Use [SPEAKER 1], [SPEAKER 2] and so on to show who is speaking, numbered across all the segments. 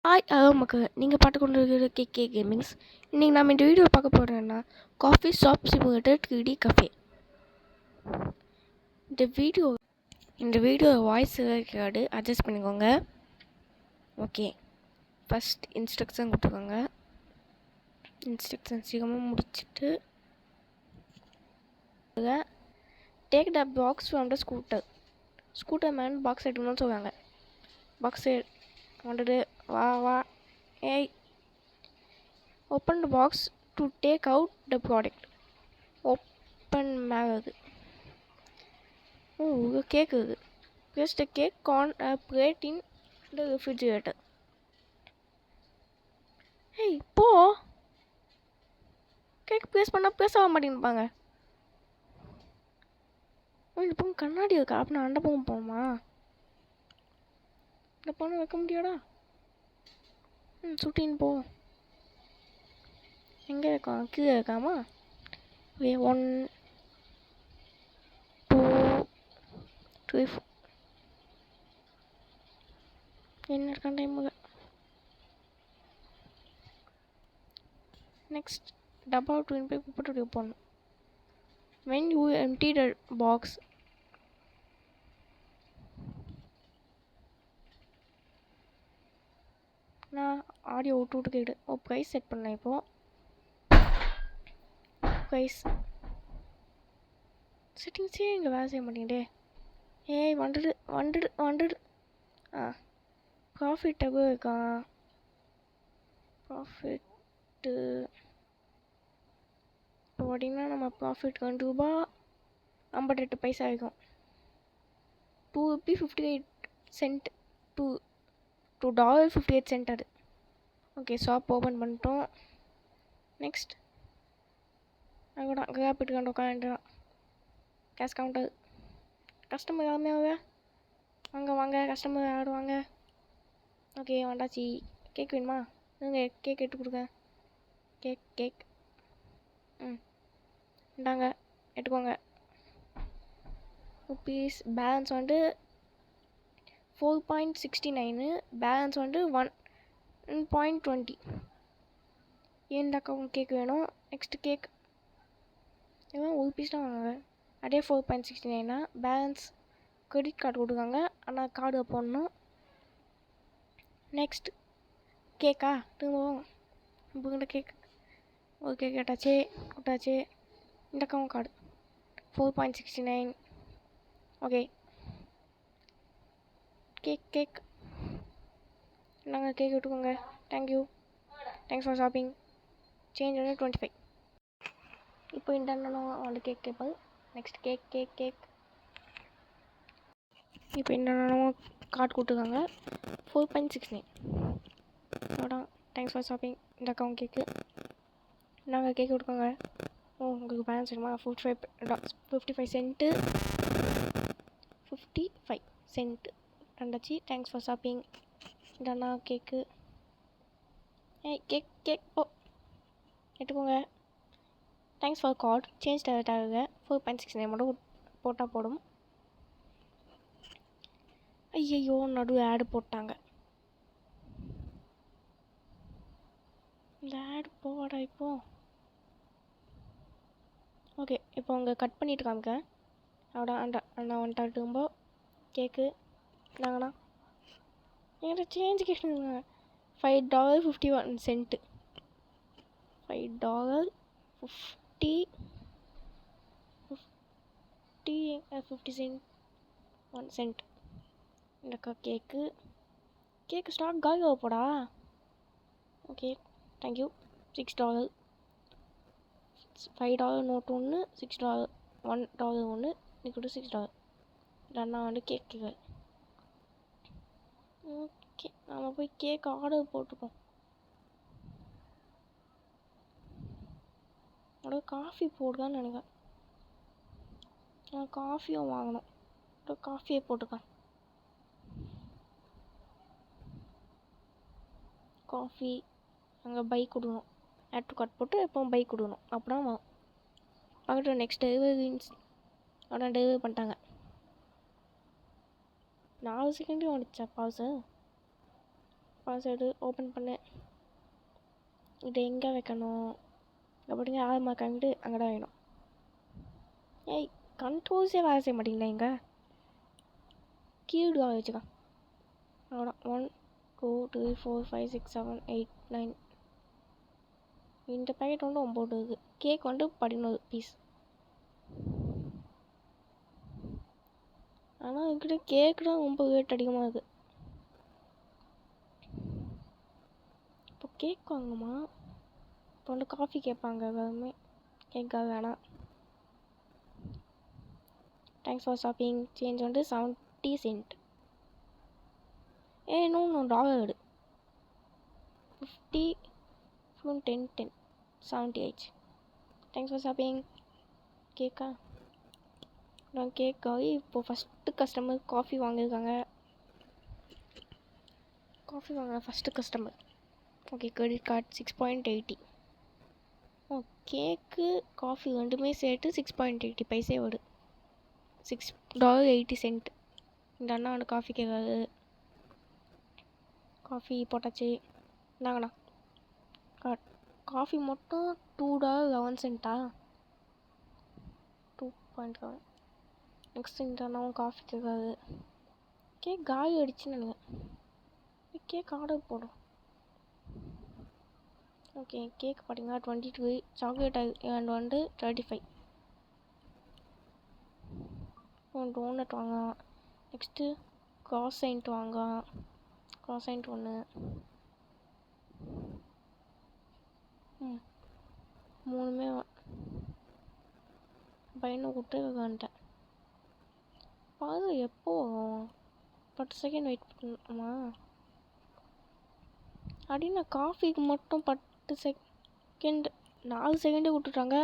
[SPEAKER 1] Hi மக்கள், நீங்கள் பார்த்து கொண்டு இருக்கிற கேகே கேமிங்ஸ். இன்றைக்கி நம்ம இந்த வீடியோ பார்க்க போகிறோன்னா coffee shop simulator 3D cafe. இந்த வீடியோ வாய்ஸ் ரெக்கார்டு அட்ஜஸ்ட் பண்ணிக்கோங்க. ஓகே, ஃபஸ்ட் இன்ஸ்ட்ரக்ஷன் கொடுத்துக்கோங்க. இன்ஸ்ட்ரக்ஷன் சீக்கிரமாக முடிச்சுட்டு take the box from the scooter man box எடுக்கணும்னு சொல்லுவாங்க. பாக்ஸ் வந்துட்டு வா ஏய், open the box to take out the product. Open ஆகுது. கேக் இருக்குது. Place the cake on a played in the refrigerator. ஏய் போ, கேக் ப்ளேஸ் பண்ணால் ப்ளேஸ் ஆக மாட்டேங்குப்பாங்க. இப்போ கண்ணாடி இருக்கா? அப்படின்னா அண்டை போகுமா? இந்த பொண்ணு வைக்க முடியாடா? சுட்டின்னு போ. எங்கே இருக்கான்? கீழே இருக்காமா? 1 2 3 4 என்ன இருக்கான் டைமுங்க. நெக்ஸ்ட் டப்பா ட்வின் போய் போட்டு போடணும். when you empty the box, நான் ஆடியோ விட்டு கேட்டு ப்ரைஸ் செட் பண்ணேன். இப்போது ப்ரைஸ் செட்டிங்ஸே இங்கே வேலை செய்ய மாட்டேங்குதே. ஏய் வந்துடு. ப்ராஃபிட் எவ்வளோ இருக்கான்? ப்ராஃபிட்டு இப்போ பார்த்தீங்கன்னா நம்ம ப்ராஃபிட் ₹2.58 ஆகிக்கும். $2.58 $2.58 அது. ஓகே, ஷாப் ஓப்பன் பண்ணிட்டோம். நெக்ஸ்ட் அங்கே கிராப்பிட்டு கண்டு உட்காந்துட்டான். Cash counter. கஸ்டமர் யாருமே வாங்க கஸ்டமர் ஆடுவாங்க. ஓகே வந்தாச்சு. கேக் வேணுமா? நீங்கள் கேக் எடுத்து கொடுங்க. கேக் இந்தாங்க எடுத்துக்கோங்க. Rupees balance 4.69. பேலன்ஸ் 1.20. ஏன்டாக்கா உங்களுக்கு கேக் வேணும்? நெக்ஸ்ட் கேக் இவன் ஒரு பீஸ் தான் வாங்குங்க. அதே 4.69. பேலன்ஸ் கிரெடிட் கார்டு கொடுக்காங்க, ஆனால் கார்டு போடணும். நெக்ஸ்ட் கேக்கா திரும்பவும் உங்கள்கிட்ட கேக் ஒரு கேக் கொடுத்தாச்சு. இந்த அக்கௌண்ட் கார்டு 4.69. ஓகே, கேக் நாங்கள் கேக் விட்டுக்கோங்க. Thanks for shopping. சேஞ்ச் 25. இப்போ இந்த அண்ணனும் கேக் கேட்பாது. நெக்ஸ்ட் கேக் இப்போ இந்த அண்ணனும் கார்டு கொடுத்துருக்காங்க 4.69. Thanks for shopping. இந்த அக்கௌண்ட் கேக்கு நாங்கள் கேக் கொடுக்கோங்க. உங்களுக்கு பேலன்ஸ் வேணுமா? 55 சென்ட்டு 55 சென்ட் ரெண்டாச்சு. Thanks for shopping. இந்த அண்ணா கேக்கு. கேக் எடுத்துக்கோங்க. Thanks for card. சேஞ்ச் ஆகுங்க. 4.69 மட்டும் போட்டால் போடும். ஐயோ, நடு ஆடு போட்டாங்க. இந்த ஆடு போவாடா இப்போ. ஓகே, இப்போ அவங்க கட் பண்ணிட்டு காமிக்க. அண்ணா வந்துட்டா. திரும்ப கேக்கு நாங்கண்ணா என்கிட்ட சேஞ்ச் கேட்டுங்க. $5.51. $5.51. இந்தக்கா கேக்கு ஸ்டாக் காலி போடா. Okay, thank you. $6. $5 நோட்டு ஒன்று, $6 $1 ஒன்று, இன்னைக்கு $6. அண்ணா கேக்கு. ஓகே, நம்ம போய் கேக் ஆர்டர் போட்டுப்போம். காஃபி போடுதான்னு நினைக்கிறேன். நான் காஃபியும் வாங்கணும். காஃபியே போட்டுக்கேன். காஃபி அங்கே பைக் கொடுக்கணும். ஆட் டு கார்ட் போட்டு இப்போ பைக் கொடுக்கணும். அப்படின்னா பக்கத்தில் நெக்ஸ்ட் டெலிவரி பண்ணிட்டாங்க. 4 செகண்டே வந்துச்சா பாஸு? பாஸ்வேர்டு ஓப்பன் பண்ணு. இது எங்கே வைக்கணும் அப்படிங்க ஆறு மார்க் வாங்கிட்டு அங்கே தான் வேணும். ஏய் கண்ட்ரோல்ஸே வேலை செய்ய மாட்டேங்களா இங்கே. கீழ்டு வச்சுக்கோ. அவ்வளோ 1 2 3 4 5 6 7 8 9. இந்த பேக்கெட் வந்து 9 இருக்குது. கேக் வந்து 11 பீஸ். ஆனால் என்கிட்ட கேக் தான் ரொம்ப ரேட் அதிகமாக இருக்குது. இப்போ கேக் வாங்குமா? இப்போ வந்து காஃபி கேட்பாங்க எல்லாருமே. கேட்காக வேணாம். Thanks for shopping. சேஞ்ச் வந்து 70 சென்ட். இன்னும் $1 50 10 10 78. Thanks for shopping. கேக்கா நான் கேக்காக இப்போது ஃபஸ்ட்டு கஸ்டமர் காஃபி வாங்கியிருக்காங்க. காஃபி வாங்கின first customer. Okay credit card 6.80. Cake coffee ரெண்டுமே சேர்த்து 6.80 பைசே வருது. $6.80. இந்த அண்ணா வந்து காஃபி கேட்காது. காஃபி போட்டாச்சு. இந்தாங்கண்ணா காஃபி மட்டும் $2.11. 2.11. நெக்ஸ்ட் இந்த அண்ணாவும் காஃபி கேட்காது. கேக் காலி அடிச்சுன்னு நினைக்கிறேன். கேக் ஆர்டர் போடும். ஓகே கேக் பார்த்தீங்கன்னா 22. சாக்லேட் அண்ட் வந்து 35. டோனட் வாங்க. நெக்ஸ்ட்டு croissant வாங்க. croissant 1. மூணுமே பையனை விட்டு வந்துட்டேன். பாரு எப்போ 10 செகண்ட் வெயிட் பண்ணணுமா? அப்படின்னு நான் காஃபிக்கு மட்டும் 10 செகண்ட் 4 செகண்டே விட்டுட்டாங்க.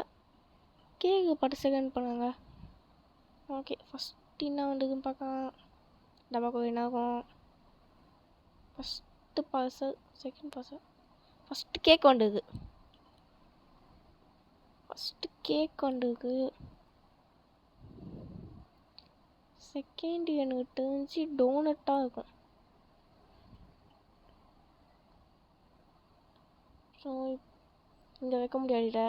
[SPEAKER 1] கேக்கு 10 செகண்ட் பண்ணாங்க. ஓகே ஃபஸ்ட்டு என்ன வந்ததுன்னு பார்க்கலாம். டபாக்கோ என்ன ஆகும்? First parcel second parcel. First cake வந்தது. செகண்ட் எனக்கு தெரிஞ்சு டோனட்டாக இருக்கும். ஸோ இங்கே வைக்க முடியாதுல.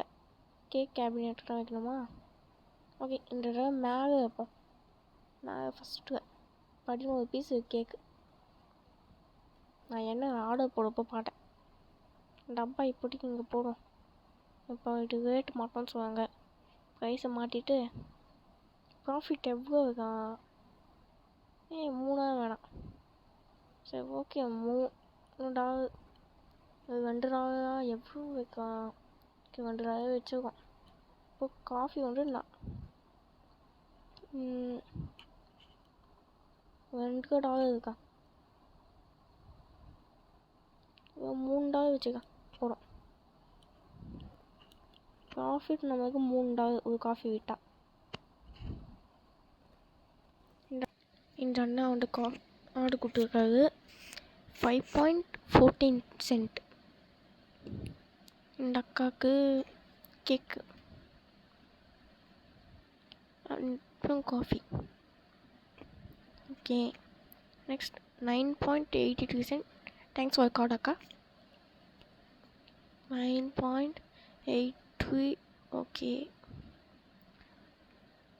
[SPEAKER 1] கேக் கேபினெட் தான் வைக்கணுமா? ஓகே இந்த தடவை மேலே வைப்போம். மேலே ஃபஸ்ட்டு 11 பீஸ் கேக்கு. நான் என்ன ஆர்டர் போடப்போ பார்த்தேன். டப்பா இப்போதைக்கு இங்கே போடும். இப்போ இது ரேட் மாட்டோம்னு சொல்லுவாங்க. ப்ரைஸை மாட்டிட்டு ப்ராஃபிட் எவ்வளோ இருக்கா? $3 வேணாம். சரி ஓகே $3 $2 எவ்வளோ வைக்கா? ஓகே $2 வச்சுருக்கோம். இப்போ காஃபி வந்து நான் $2 இருக்கா? $3 வச்சுக்கா போடும். ப்ராஃபிட் நமக்கு $3 ஒரு காஃபி விட்டா. இந்த அண்ணா வந்து ஆர்டர் கொடுத்துருக்காரு 5.14 சென்ட். இந்த அக்காவுக்கு கேக்கு அப்புறம் coffee. Okay next 9.82 cent. Thanks for card அக்கா. 9.83. ஓகே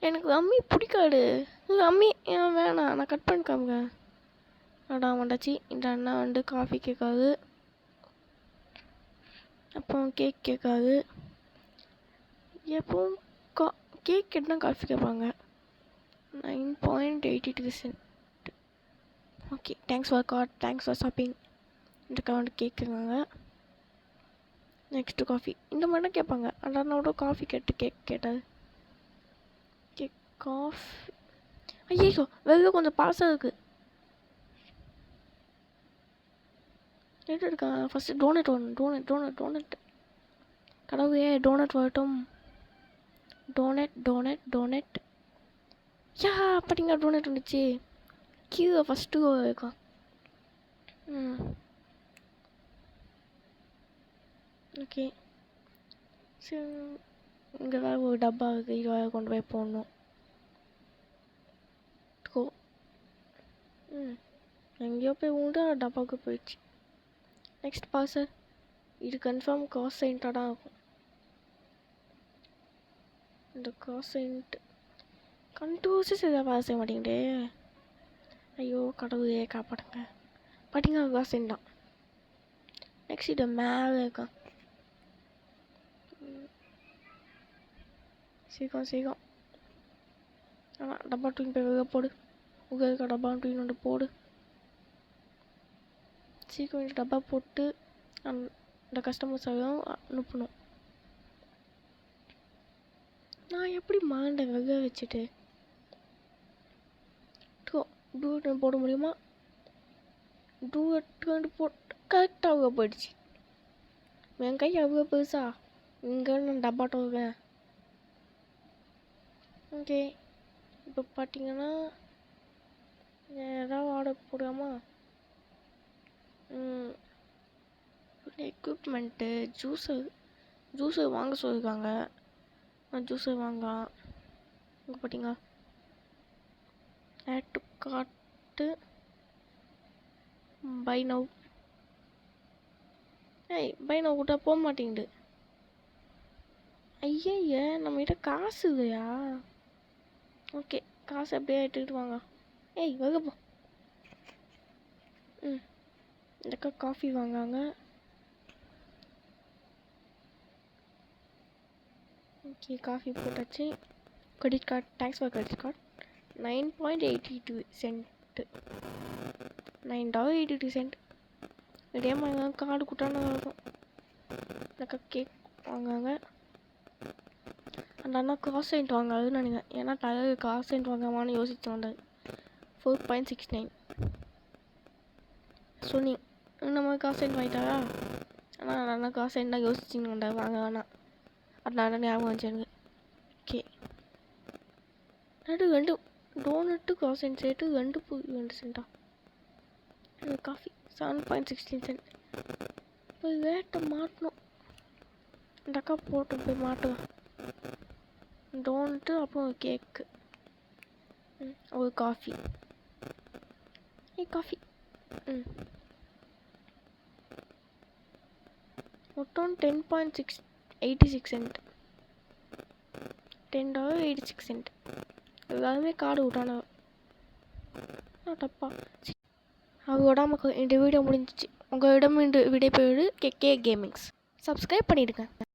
[SPEAKER 1] எனக்கு ரம்மி பிடிக்காது. ரம்மி வேணாம் நான் கட் பண்ணிக்காமுங்க. அடா வந்தாச்சு. இந்த அண்ணா வந்து காஃபி கேட்காது. அப்புறம் கேக் கேட்காது. எப்பவும் கேக் கேட்டால் காஃபி கேட்பாங்க. 9.82 cent. Okay thanks for card. Thanks for shopping. இந்த வந்து கேட்குறாங்க. நெக்ஸ்ட்டு காஃபி இந்த மாதிரி தான் கேட்பாங்க. அந்த அண்ணாவோட காஃபி கேட்டாது. காஃபி ஐயோ வெளில கொஞ்சம் பாசம் இருக்குது. ரேட் இருக்கா? ஃபஸ்ட்டு டோனட் வரணும். டோனட் கடவுளே டோனட் வரட்டும். டோனட் யா பார்த்தீங்களா டோனட் வந்துச்சு. கீழே ஃபஸ்ட்டு இருக்கா. ஓகே சரி இங்கே வேறு ஒரு டப்பா இருக்குது. இது வேறு கொண்டு போய் போடணும். எங்கேயோ போய் உண்டு டப்பாவுக்கு போயிடுச்சு. Next parcel. இது கன்ஃபார்ம் காஸ் செயின்ட்டாக தான் இருக்கும். இந்த காஸ் செயின்ட் கண்டூசஸ் எதாவது வேலை செய்ய மாட்டேங்குதே. ஐயோ கடவுளே காப்பாடுங்க. பார்த்தீங்கன்னா காஸ் செயின்ட் தான். நெக்ஸ்ட் இது மேலே இருக்கான். சீக்கிரம் ஆமாம், டப்பா தூக்கி போய் வெளியே போடு. உங்கள் டப்பா தூக்கி வந்து போடு. சீக்கிரம் டப்பா போட்டு அந்த கஸ்டமர்ஸையும் அனுப்பணும். நான் எப்படி மாண்டேன் வெளியே வச்சுட்டு. டூ போட முடியுமா? டூ போட்டு கரெக்டாக போயிடுச்சு. என் கை அவ்வளோ பெருசா இங்கே நான் டப்பா டோக்கேன். ஓகே, இப்போ பார்த்தீங்கன்னா ஏதாவது ஆர்டர் போடாமா? எக்யூப்மெண்ட்டு ஜூஸர் வாங்க சொல்லியிருக்காங்க. நான் ஜூஸர் வாங்கலாம். இங்கே பார்த்தீங்களா add to cart buy now. Buy now கூட்டா போக மாட்டேங்குது. ஐய நம்மகிட்ட காசு இல்லையா? ஓகே, காசு அப்படியே எடுத்துக்கிட்டு வாங்க. வகப்போ. இந்த காஃபி வாங்காங்க. ஓகே, காஃபி போட்டாச்சு. Credit card, thanks for credit card. 9.82 cent, $9.82. இதே மாதிரி கார்டு கூட்டான இருக்கும். இந்த கேக் வாங்காங்க. அந்த அண்ணா காஸ் செயின்ட் வாங்காதுன்னு நினைக்கிறேன். ஏன்னா டயர் காஸ் செயின்ட் வாங்காமான்னு யோசிச்சு வந்தார். 4.69 சொன்னி இந்த மாதிரி காஸ் செயின்ட் வாங்கிட்டாரா? ஆனால் அந்த அண்ணா காஸ் செயின்ட் தான் யோசிச்சுன்னு வந்தார். வாங்க வேணாம். அதனால ஞாபகம் வச்சு எனக்கு. ஓகே, ரெண்டு டோனட்டு காஸ் செயின்ட் சேர்த்து 2 சென்ட்டா? Coffee 7.16 send. இப்போ ரேட்டை மாட்டணும். இந்த அக்கா போட்டு போய் மாட்டுவேன். டோனட்டு அப்புறம் ஒரு கேக்கு, ஒரு காஃபி. காஃபி மொத்தம் 10.86 சென்ட். $10.86. எல்லாருமே கார்டு விட்டானு தப்பா. அவரோட நமக்கு இந்த வீடியோ முடிஞ்சிச்சு. உங்களிடம் இந்த விடைபெறுவது கேகே கேமிங்ஸ். சப்ஸ்கிரைப் பண்ணிடுங்க.